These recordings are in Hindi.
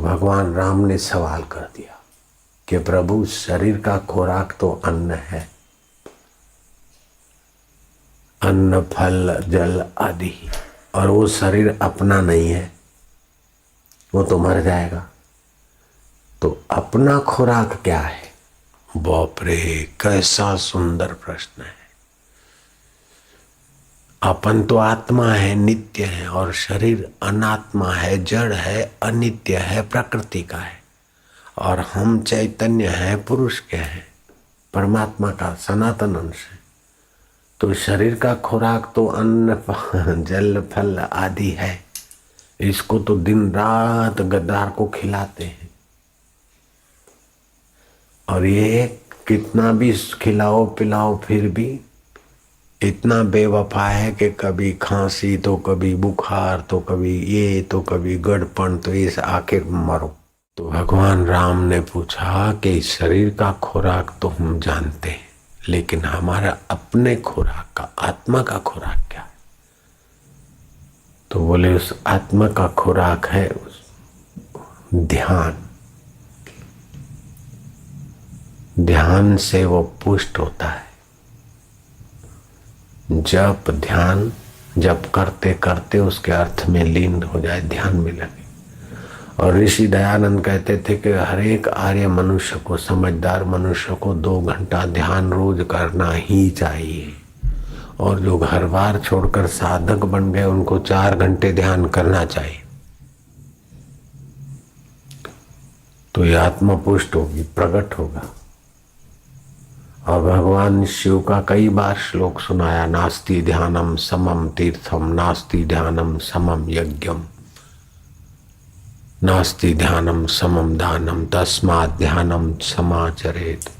भगवान राम ने सवाल कर दिया कि प्रभु शरीर का खुराक तो अन्न है, अन्न फल जल आदि, और वो शरीर अपना नहीं है, वो तो मर जाएगा। तो अपना खुराक क्या है? बाप रे, कैसा सुंदर प्रश्न है। अपन तो आत्मा है, नित्य है, और शरीर अनात्मा है, जड़ है, अनित्य है, प्रकृति का है। और हम चैतन्य है, पुरुष के हैं, परमात्मा का सनातन अंश है। तो शरीर का खुराक तो अन्न जल फल आदि है। इसको तो दिन रात गद्दार को खिलाते हैं, और ये कितना भी खिलाओ पिलाओ फिर भी इतना बेवफा है कि कभी खांसी तो कभी बुखार तो कभी ये तो कभी गड़पन, तो इस आखिर मरो। तो भगवान राम ने पूछा कि शरीर का खुराक तो हम जानते हैं, लेकिन हमारा अपने खुराक का, आत्मा का खुराक क्या है? तो बोले उस आत्मा का खुराक है ध्यान। ध्यान से वो पुष्ट होता है। जप ध्यान जप करते करते उसके अर्थ में लीन हो जाए, ध्यान में लगे। और ऋषि दयानंद कहते थे कि हर एक आर्य मनुष्य को, समझदार मनुष्य को 2 घंटा ध्यान रोज करना ही चाहिए, और जो घर बार छोड़कर साधक बन गए उनको 4 घंटे ध्यान करना चाहिए। तो ये आत्मा पुष्ट होगी, प्रकट होगा। और भगवान शिव का कई बार श्लोक सुनाया, नास्ति ध्यानम समम तीर्थम, नास्ति ध्यानम समम यज्ञम, नास्ति ध्यानम समम दानम, तस्मात् ध्यानम समाचरेत।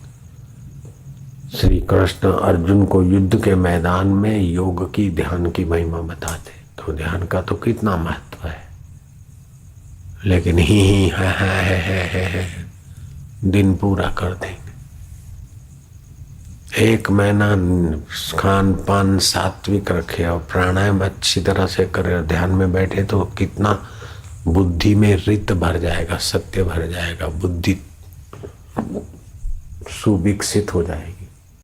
श्री कृष्ण अर्जुन को युद्ध के मैदान में योग की, ध्यान की महिमा बताते। तो ध्यान का तो कितना महत्व है, लेकिन ही है दिन पूरा कर देंगे। 1 महीना खान पान सात्विक रखे और प्राणायाम अच्छी तरह से करे, ध्यान में बैठे तो कितना बुद्धि में रित भर जाएगा, सत्य भर जाएगा, बुद्धि सुविकसित हो जाएगी।